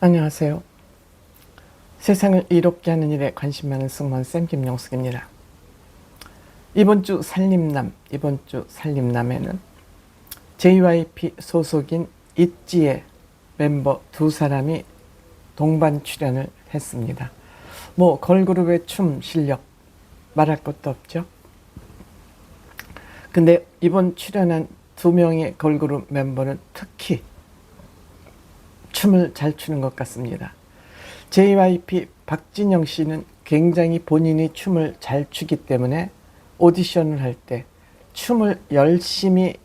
안녕하세요. 세상을 이롭게 하는 일에 관심 많은 승무원쌤 김용숙입니다. 이번 주 살림남에는 JYP 소속인 있지의 멤버 두 사람이 동반 출연을 했습니다. 걸그룹의 춤 실력 말할 것도 없죠. 근데 이번 출연한 두 명의 걸그룹 멤버는 특히 춤을 잘 추는 것 같습니다. JYP 박진영 씨는 굉장히 본인이 춤을 잘 추기 때문에 오디션을 할 때 춤을 열심히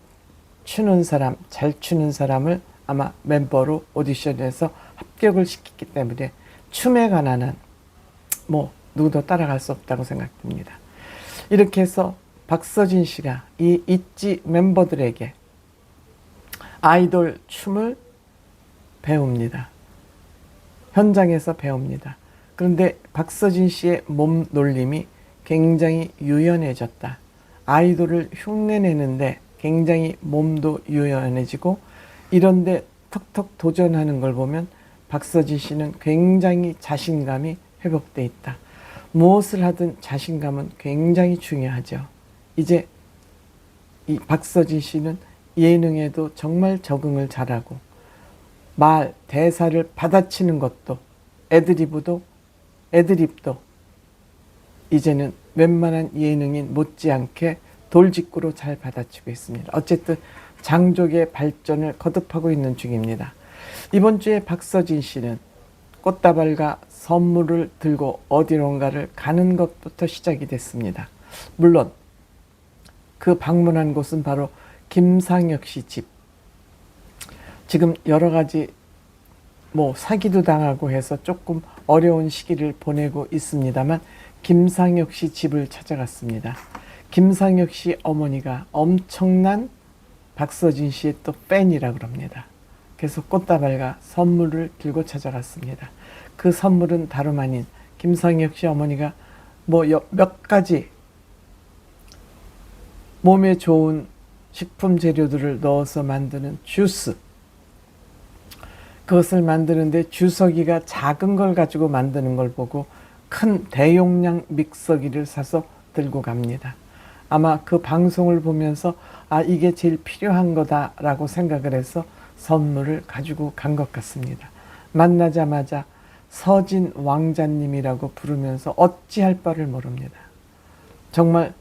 추는 사람, 잘 추는 사람을 아마 멤버로 오디션에서 합격을 시켰기 때문에 춤에 관한 한 누구도 따라갈 수 없다고 생각됩니다. 이렇게 해서 박서진 씨가 이 있지 멤버들에게 아이돌 춤을 배웁니다. 현장에서 배웁니다. 그런데 박서진 씨의 몸 놀림이 굉장히 유연해졌다. 아이돌을 흉내내는데 굉장히 몸도 유연해지고 이런데 턱턱 도전하는 걸 보면 박서진 씨는 굉장히 자신감이 회복돼 있다. 무엇을 하든 자신감은 굉장히 중요하죠. 이제 이 박서진 씨는 예능에도 정말 적응을 잘하고 말, 대사를 받아치는 것도 애드립도 이제는 웬만한 예능인 못지않게 돌직구로 잘 받아치고 있습니다. 어쨌든 장족의 발전을 거듭하고 있는 중입니다. 이번 주에 박서진 씨는 꽃다발과 선물을 들고 어디론가를 가는 것부터 시작이 됐습니다. 물론 그 방문한 곳은 바로 김상혁 씨 집. 지금 여러 가지 사기도 당하고 해서 조금 어려운 시기를 보내고 있습니다만 김상혁 씨 집을 찾아갔습니다. 김상혁 씨 어머니가 엄청난 박서진 씨의 또 팬이라 그럽니다. 그래서 꽃다발과 선물을 들고 찾아갔습니다. 그 선물은 다름 아닌 김상혁 씨 어머니가 몇 가지 몸에 좋은 식품 재료들을 넣어서 만드는 주스, 그것을 만드는데 주석이가 작은 걸 가지고 만드는 걸 보고 큰 대용량 믹서기를 사서 들고 갑니다. 아마 그 방송을 보면서 이게 제일 필요한 거다라고 생각을 해서 선물을 가지고 간 것 같습니다. 만나자마자 서진 왕자님이라고 부르면서 어찌할 바를 모릅니다. 정말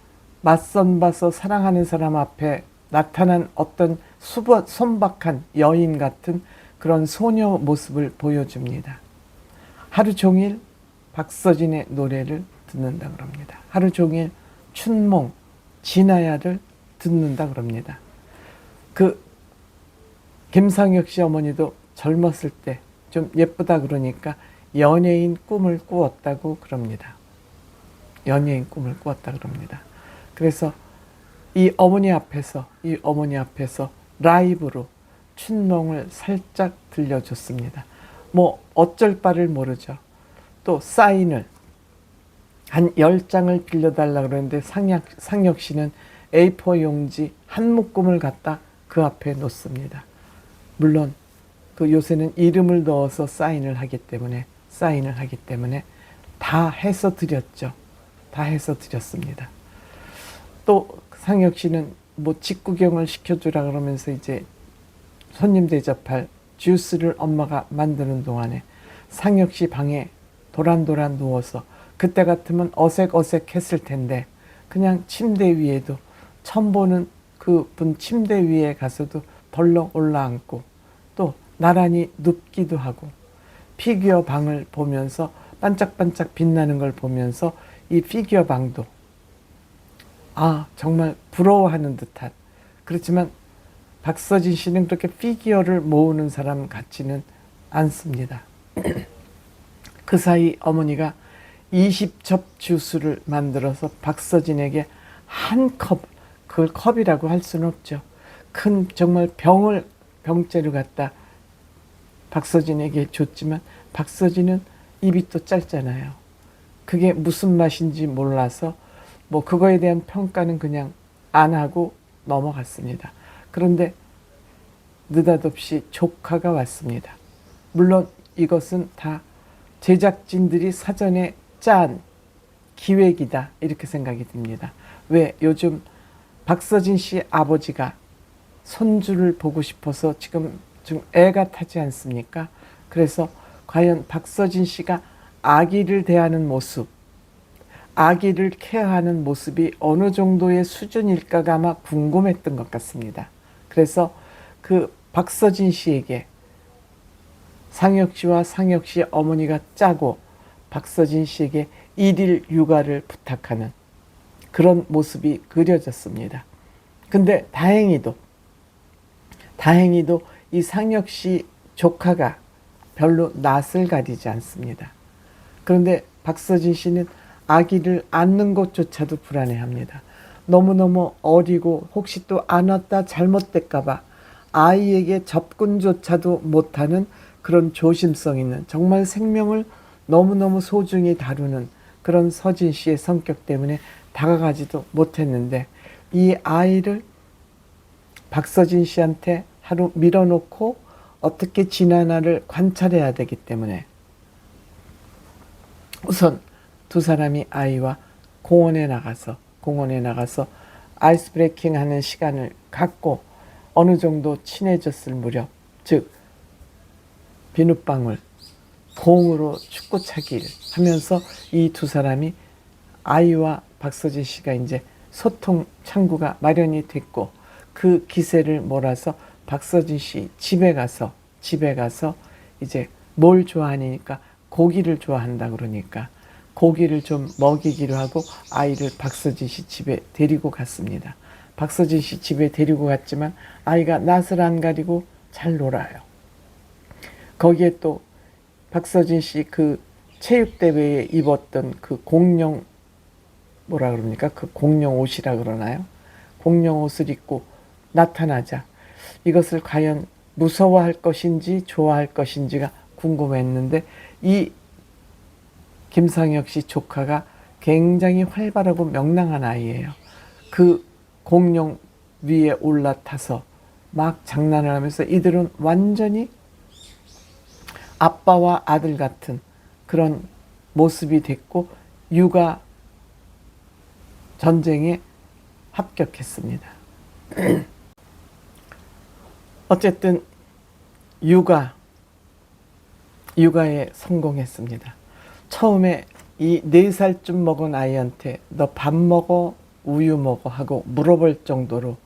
맞선 봐서 사랑하는 사람 앞에 나타난 어떤 손박한 여인 같은 그런 소녀 모습을 보여줍니다. 하루 종일 박서진의 노래를 듣는다 그럽니다. 하루 종일 춘몽, 진아야를 듣는다 그럽니다. 그 김상혁 씨 어머니도 젊었을 때 좀 예쁘다 그러니까 연예인 꿈을 꾸었다고 그럽니다. 연예인 꿈을 꾸었다 그럽니다. 그래서 이 어머니 앞에서 라이브로 춘몽을 살짝 들려줬습니다. 어쩔 바를 모르죠. 또 사인을 한 10장을 빌려달라 그러는데 상혁 씨는 A4 용지 한 묶음을 갖다 그 앞에 놓습니다. 물론 그 요새는 이름을 넣어서 사인을 하기 때문에 다 해서 드렸죠. 다 해서 드렸습니다. 또 상혁 씨는 직구경을 시켜주라 그러면서 이제 손님 대접할 주스를 엄마가 만드는 동안에 상혁 씨 방에 도란도란 누워서 그때 같으면 어색어색했을 텐데 그냥 침대 위에도 처음 보는 그분 침대 위에 가서도 덜렁 올라앉고 또 나란히 눕기도 하고 피규어 방을 보면서 반짝반짝 빛나는 걸 보면서 이 피규어 방도 정말 부러워하는 듯한, 그렇지만 박서진 씨는 그렇게 피규어를 모으는 사람 같지는 않습니다. 그 사이 어머니가 20첩 주스를 만들어서 박서진에게 한 컵, 그걸 컵이라고 할 수는 없죠. 큰 정말 병째로 갖다 박서진에게 줬지만 박서진은 입이 또 짧잖아요. 그게 무슨 맛인지 몰라서 그거에 대한 평가는 그냥 안 하고 넘어갔습니다. 그런데 느닷없이 조카가 왔습니다. 물론 이것은 다 제작진들이 사전에 짠 기획이다 이렇게 생각이 듭니다. 왜 요즘 박서진 씨 아버지가 손주를 보고 싶어서 지금 애가 타지 않습니까? 그래서 과연 박서진 씨가 아기를 대하는 모습, 아기를 케어하는 모습이 어느 정도의 수준일까가 아마 궁금했던 것 같습니다. 그래서 그 박서진 씨에게 상혁 씨와 상혁 씨의 어머니가 짜고 박서진 씨에게 1일 육아를 부탁하는 그런 모습이 그려졌습니다. 근데 다행히도 이 상혁 씨 조카가 별로 낯을 가리지 않습니다. 그런데 박서진 씨는 아기를 안는 것조차도 불안해합니다. 너무너무 어리고 혹시 또 안았다 잘못될까봐 아이에게 접근조차도 못하는 그런 조심성 있는, 정말 생명을 너무너무 소중히 다루는 그런 서진 씨의 성격 때문에 다가가지도 못했는데, 이 아이를 박서진 씨한테 하루 밀어놓고 어떻게 지나나를 관찰해야 되기 때문에 우선 두 사람이 아이와 공원에 나가서 아이스 브레이킹 하는 시간을 갖고 어느 정도 친해졌을 무렵, 즉 비눗방울, 공으로 축구차기를 하면서 이 두 사람이, 아이와 박서진 씨가 이제 소통 창구가 마련이 됐고, 그 기세를 몰아서 박서진 씨 집에 가서 이제 뭘 좋아하니까 고기를 좋아한다 그러니까 고기를 좀 먹이기로 하고 아이를 박서진 씨 집에 데리고 갔습니다. 박서진 씨 집에 데리고 갔지만 아이가 낯을 안 가리고 잘 놀아요. 거기에 또 박서진 씨 그 체육대회에 입었던 그 공룡, 뭐라 그럽니까? 그 공룡 옷이라 그러나요? 공룡 옷을 입고 나타나자 이것을 과연 무서워할 것인지 좋아할 것인지가 궁금했는데, 이 김상혁 씨 조카가 굉장히 활발하고 명랑한 아이예요. 그 공룡 위에 올라타서 막 장난을 하면서 이들은 완전히 아빠와 아들 같은 그런 모습이 됐고 육아 전쟁에 합격했습니다. 어쨌든 육아에 성공했습니다. 처음에 이 4살쯤 먹은 아이한테 너 밥 먹어? 우유 먹어? 하고 물어볼 정도로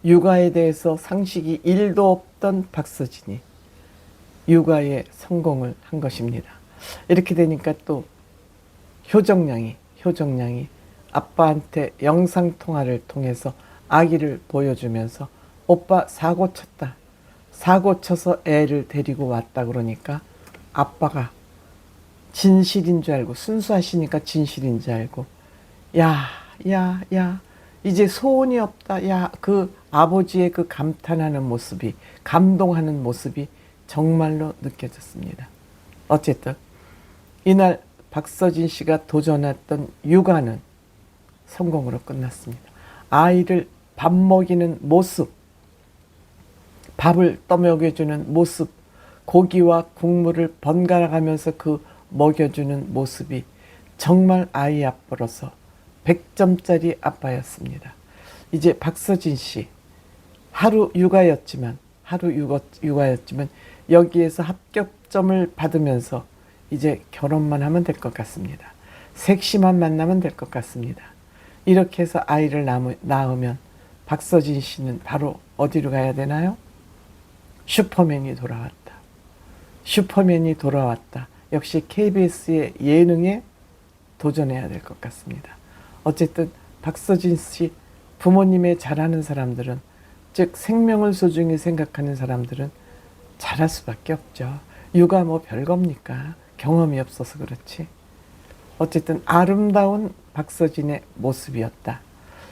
육아에 대해서 상식이 1도 없던 박서진이 육아에 성공을 한 것입니다. 이렇게 되니까 또 효정양이 아빠한테 영상통화를 통해서 아기를 보여주면서 오빠 사고 쳤다. 사고 쳐서 애를 데리고 왔다 그러니까 아빠가 진실인 줄 알고, 순수하시니까 진실인 줄 알고, 야 이제 소원이 없다. 야, 그 아버지의 그 감탄하는 모습이, 감동하는 모습이 정말로 느껴졌습니다. 어쨌든 이날 박서진 씨가 도전했던 육아는 성공으로 끝났습니다. 아이를 밥 먹이는 모습, 밥을 떠먹여주는 모습, 고기와 국물을 번갈아 가면서 그 먹여주는 모습이 정말 아이 아빠로서 100점짜리 아빠였습니다. 이제 박서진 씨 하루 육아였지만 여기에서 합격점을 받으면서 이제 결혼만 하면 될 것 같습니다. 섹시만 만나면 될 것 같습니다. 이렇게 해서 아이를 낳으면 박서진 씨는 바로 어디로 가야 되나요? 슈퍼맨이 돌아왔다. 역시 KBS의 예능에 도전해야 될 것 같습니다. 어쨌든 박서진 씨 부모님의 잘하는 사람들은, 즉 생명을 소중히 생각하는 사람들은 잘할 수밖에 없죠. 육아 뭐 별겁니까? 경험이 없어서 그렇지. 어쨌든 아름다운 박서진의 모습이었다.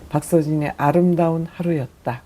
박서진의 아름다운 하루였다.